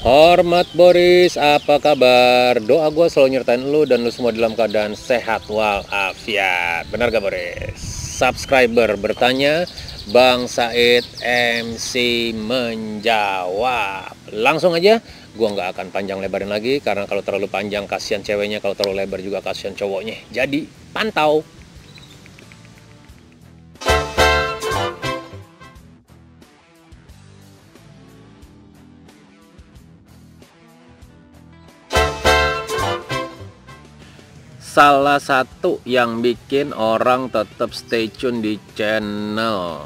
Hormat Boris, apa kabar? Doa gue selalu nyertain lu dan lu semua dalam keadaan sehat walafiat. Benar gak Boris? Subscriber bertanya, Bang Said MC menjawab. Langsung aja, gue nggak akan panjang lebarin lagi. Karena kalau terlalu panjang kasihan ceweknya, kalau terlalu lebar juga kasihan cowoknya. Jadi pantau. Salah satu yang bikin orang tetap stay tune di channel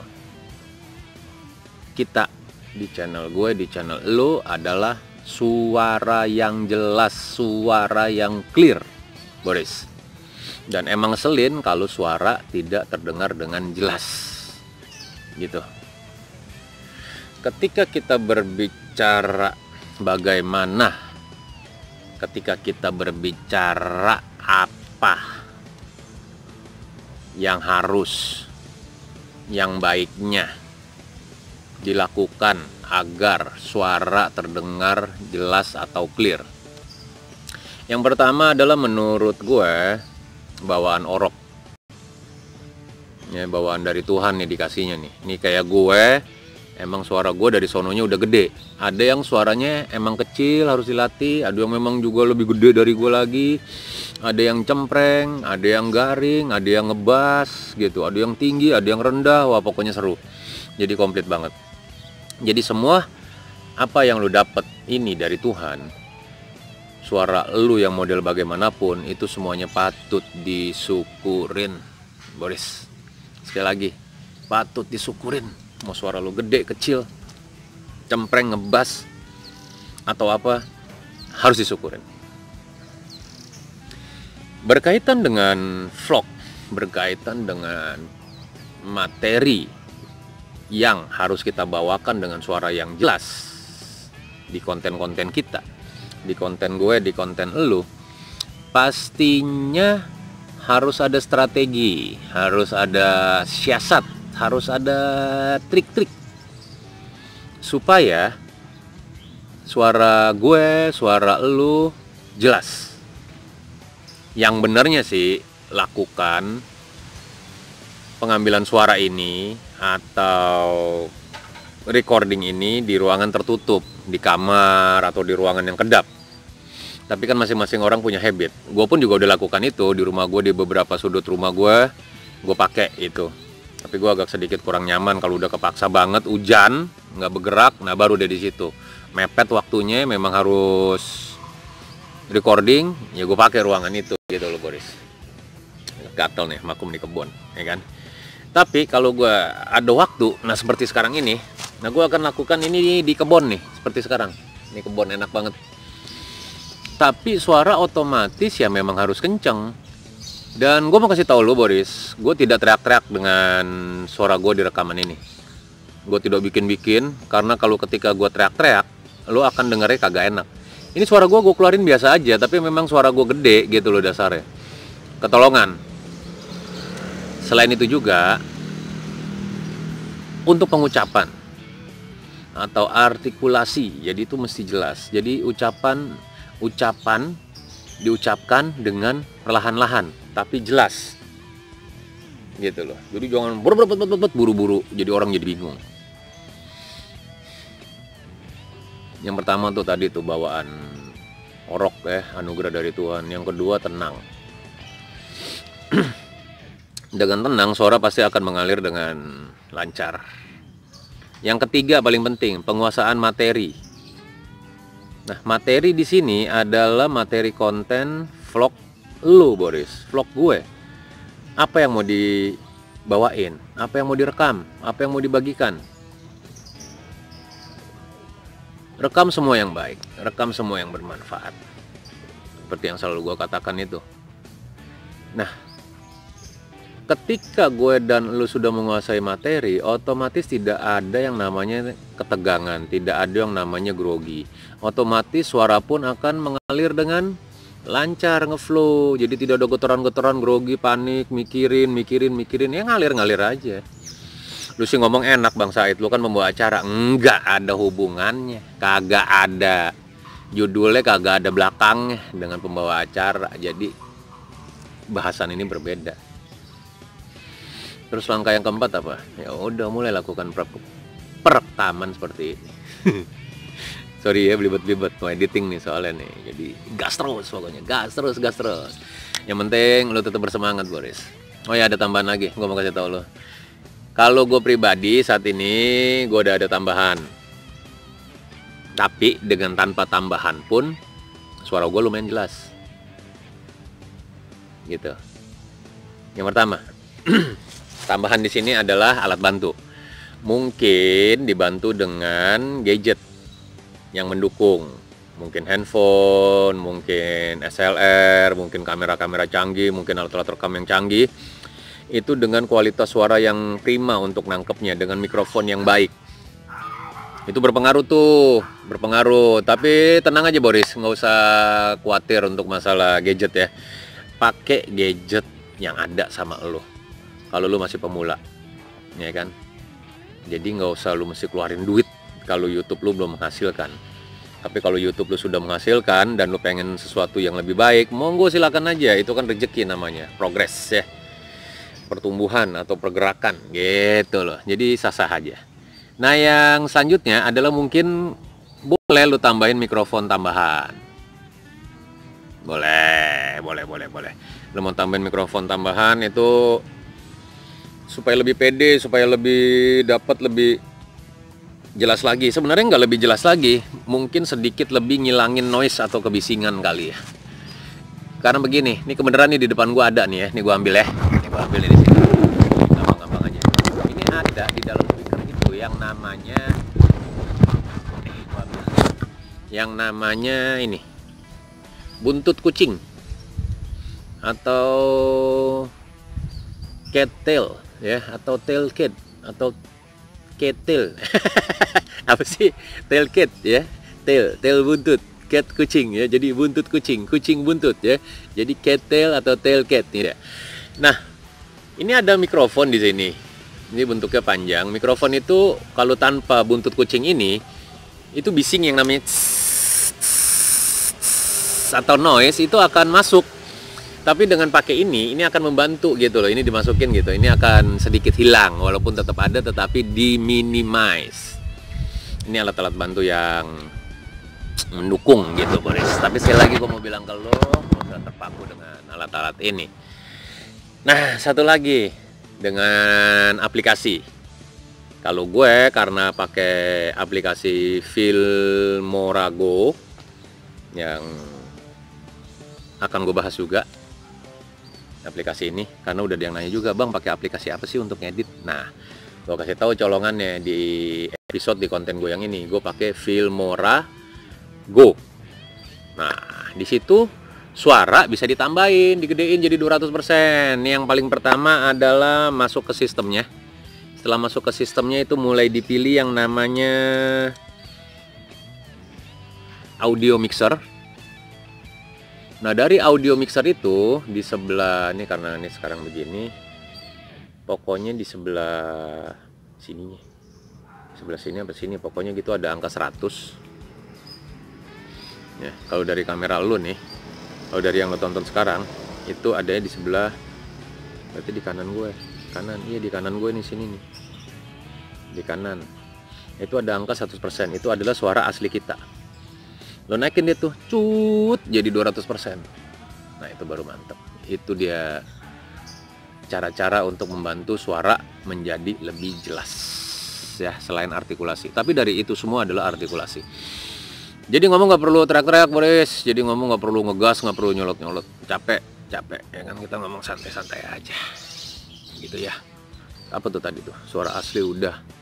kita, di channel gue, di channel lu adalah suara yang jelas, suara yang clear, Boris. Dan emang ngeselin kalau suara tidak terdengar dengan jelas, gitu. Ketika kita berbicara bagaimana, ketika kita berbicara apa yang harus, yang baiknya dilakukan agar suara terdengar jelas atau clear. Yang pertama adalah menurut gue bawaan orok. Ya, bawaan dari Tuhan nih dikasihnya nih. Ini kayak gue, emang suara gue dari sononya udah gede. Ada yang suaranya emang kecil harus dilatih, ada yang memang juga lebih gede dari gue lagi. Ada yang cempreng, ada yang garing, ada yang ngebas gitu, ada yang tinggi, ada yang rendah. Wah, pokoknya seru. Jadi komplit banget. Jadi semua apa yang lu dapet ini dari Tuhan, suara lu yang model bagaimanapun, itu semuanya patut disyukurin, Boris. Sekali lagi, patut disyukurin. Mau suara lu gede, kecil, cempreng, ngebas, atau apa, harus disyukurin. Berkaitan dengan vlog, berkaitan dengan materi yang harus kita bawakan dengan suara yang jelas di konten-konten kita, di konten gue, di konten elu, pastinya harus ada strategi, harus ada siasat, harus ada trik-trik supaya suara gue, suara elu jelas. Yang benarnya sih, lakukan pengambilan suara ini atau recording ini di ruangan tertutup, di kamar atau di ruangan yang kedap. Tapi kan masing-masing orang punya habit. Gue pun juga udah lakukan itu di rumah gue, di beberapa sudut rumah gue pakai itu. Tapi gue agak sedikit kurang nyaman kalau udah kepaksa banget, hujan, nggak bergerak, nah baru deh di situ. Mepet waktunya, memang harus recording, ya gue pakai ruangan itu gitu loh, Boris. Gatel nih makum di kebun, ya kan. Tapi kalau gue ada waktu, nah seperti sekarang ini, nah gue akan lakukan ini di kebun nih, seperti sekarang. Ini kebun enak banget. Tapi suara otomatis ya memang harus kenceng. Dan gue mau kasih tahu lo, Boris, gue tidak teriak-teriak dengan suara gue di rekaman ini. Gue tidak bikin-bikin, karena kalau ketika gue teriak-teriak, lo akan dengernya kagak enak. Ini suara gue keluarin biasa aja, tapi memang suara gue gede gitu loh dasarnya. Ketolongan. Selain itu juga, untuk pengucapan atau artikulasi, jadi itu mesti jelas. Jadi ucapan diucapkan dengan perlahan-lahan, tapi jelas. Gitu loh. Jadi jangan buru-buru, jadi orang jadi bingung. Yang pertama tuh tadi tuh bawaan orok anugerah dari Tuhan. Yang kedua tenang. Dengan tenang suara pasti akan mengalir dengan lancar. Yang ketiga paling penting, penguasaan materi. Nah, materi di sini adalah materi konten vlog lu, Boris, vlog gue. Apa yang mau dibawain? Apa yang mau direkam? Apa yang mau dibagikan? Rekam semua yang baik, rekam semua yang bermanfaat. Seperti yang selalu gue katakan itu. Nah, ketika gue dan lu sudah menguasai materi, otomatis tidak ada yang namanya ketegangan, tidak ada yang namanya grogi. Otomatis suara pun akan mengalir dengan lancar, ngeflow. Jadi tidak ada getaran-getaran, grogi, panik, mikirin, ya ngalir-ngalir aja. Lu ngomong enak Bang Said, lu kan membawa acara. Enggak ada hubungannya, kagak ada. judulnya kagak ada belakangnya dengan pembawa acara, jadi bahasan ini berbeda. Terus langkah yang keempat apa? Ya udah mulai lakukan perekaman seperti ini. Sorry ya belibet-belibet mau editing nih soalnya nih. Jadi gas terus pokoknya, gas terus. Yang penting lu tetap bersemangat, Boris. Oh ya, ada tambahan lagi, gue mau kasih tau lo. Kalau gue pribadi saat ini gue udah ada tambahan. Tapi dengan tanpa tambahan pun suara gue lumayan jelas. Gitu. Yang pertama, tambahan di sini adalah alat bantu. Mungkin dibantu dengan gadget yang mendukung. Mungkin handphone, mungkin SLR, mungkin kamera-kamera canggih, mungkin alat-alat rekam yang canggih. Itu dengan kualitas suara yang prima untuk nangkepnya, dengan mikrofon yang baik. Itu berpengaruh tuh, berpengaruh. Tapi tenang aja Boris, nggak usah khawatir untuk masalah gadget ya. Pakai gadget yang ada sama lo kalau lu masih pemula, ya kan. Jadi nggak usah lu mesti keluarin duit kalau YouTube lu belum menghasilkan. Tapi kalau YouTube lu sudah menghasilkan dan lu pengen sesuatu yang lebih baik, monggo silakan aja. Itu kan rezeki namanya, progres ya, pertumbuhan atau pergerakan gitu loh. Jadi sah-sah aja. Nah yang selanjutnya adalah mungkin boleh lu tambahin mikrofon tambahan. Boleh. Lu mau tambahin mikrofon tambahan itu supaya lebih pede, supaya lebih dapat lebih jelas lagi. Sebenarnya nggak lebih jelas lagi, mungkin sedikit lebih ngilangin noise atau kebisingan kali ya. Karena begini, ini kebenaran nih di depan gua ada nih ya, nih gua ambil ya. Ini gua ambil di sini. Gampang-gampang aja. Ini ada di dalam speaker itu yang namanya yang namanya ini buntut kucing atau cat tail ya, atau tail cat atau cat tail. Apa sih tail cat ya, tail buntut, cat kucing ya, jadi buntut kucing buntut ya, jadi cat tail atau tail cat ya. Nah ini ada mikrofon di sini, ini bentuknya panjang. Mikrofon itu kalau tanpa buntut kucing ini itu bising yang namanya atau noise itu akan masuk. Tapi dengan pakai ini akan membantu gitu loh. Ini dimasukin gitu, ini akan sedikit hilang, walaupun tetap ada tetapi diminimize. Ini alat-alat bantu yang mendukung gitu Boris. Tapi sekali lagi gue mau bilang ke lo, jangan terpaku dengan alat-alat ini. Nah satu lagi dengan aplikasi. Kalau gue karena pakai aplikasi Filmora Go yang akan gue bahas juga aplikasi ini, karena udah ada yang nanya juga, bang pakai aplikasi apa sih untuk ngedit. Nah gue kasih tahu colongannya di episode di konten gue yang ini. Gue pakai Filmora Go. Nah di situ suara bisa ditambahin, digedein jadi 200%. Yang paling pertama adalah masuk ke sistemnya. Setelah masuk ke sistemnya itu mulai dipilih yang namanya audio mixer. Nah dari audio mixer itu di sebelah ini, karena ini sekarang begini, pokoknya di sebelah sininya, sebelah sini apa sini, pokoknya gitu ada angka 100 ya. Kalau dari kamera lu nih, kalau dari yang lo tonton sekarang itu adanya di sebelah, berarti di kanan gue, kanan, iya di kanan gue nih, sini nih di kanan itu ada angka 100%. Itu adalah suara asli kita. Lo naikin dia tuh cut jadi 200%. Nah itu baru mantep. Itu dia cara-cara untuk membantu suara menjadi lebih jelas ya, selain artikulasi. Tapi dari itu semua adalah artikulasi. Jadi ngomong nggak perlu teriak-teriak Boris. Jadi ngomong nggak perlu ngegas, nggak perlu nyolot-nyolot. Capek ya kan, kita ngomong santai-santai aja gitu ya. Apa tuh tadi tuh, suara asli udah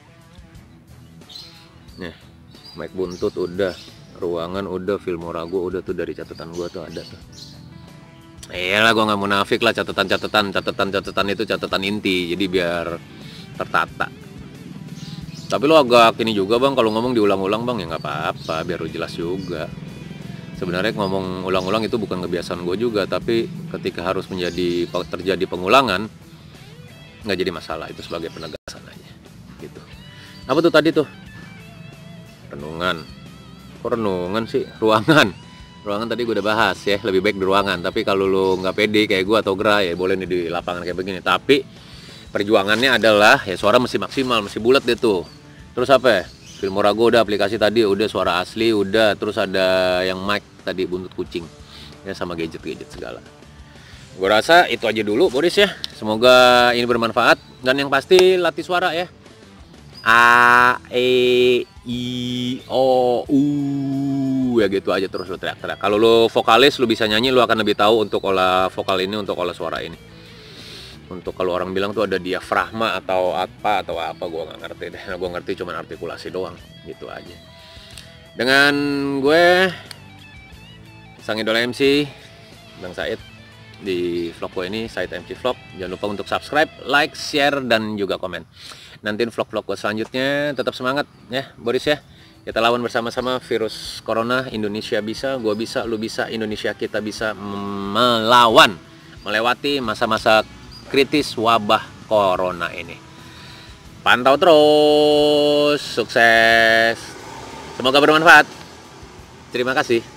nih, mic buntut udah, ruangan udah, Filmora Go udah, tuh dari catatan gua tuh ada tuh. Iyalah, gua nggak munafik lah, catatan itu catatan inti, jadi biar tertata. Tapi lo agak ini juga bang, kalau ngomong diulang-ulang bang, ya nggak apa-apa, biar lo jelas juga. Sebenarnya ngomong ulang-ulang itu bukan kebiasaan gue juga, tapi ketika harus terjadi pengulangan, nggak jadi masalah, itu sebagai penegasan aja gitu. Apa tuh tadi tuh? Renungan, Kok renungan sih? Ruangan. Ruangan tadi gue udah bahas ya, lebih baik di ruangan. Tapi kalau lu nggak pede kayak gue atau gerah ya boleh nih di lapangan kayak begini. Tapi perjuangannya adalah ya suara mesti maksimal, mesti bulat deh tuh. Terus apa ya? Filmora gue udah, aplikasi tadi udah, suara asli udah, terus ada yang mic tadi buntut kucing. Ya sama gadget-gadget segala. Gue rasa itu aja dulu Boris ya. Semoga ini bermanfaat dan yang pasti latih suara ya. A, E, I, O, U, ya gitu aja terus lo teriak-teriak. Kalau lo vokalis, lo bisa nyanyi, lo akan lebih tahu untuk olah vokal ini, untuk olah suara ini. Untuk kalau orang bilang tuh ada diafragma atau apa, gue nggak ngerti deh. Nah, gue ngerti cuman artikulasi doang, gitu aja. Dengan gue, sang idola MC, Bang Said, di vlog gue ini, Said MC Vlog. Jangan lupa untuk subscribe, like, share, dan juga komen. Nanti vlog-vlog gue selanjutnya. Tetap semangat ya Boris ya. Kita lawan bersama-sama virus corona. Indonesia bisa, gue bisa, lu bisa, Indonesia kita bisa melawan, melewati masa-masa kritis wabah corona ini. Pantau terus, sukses, semoga bermanfaat. Terima kasih.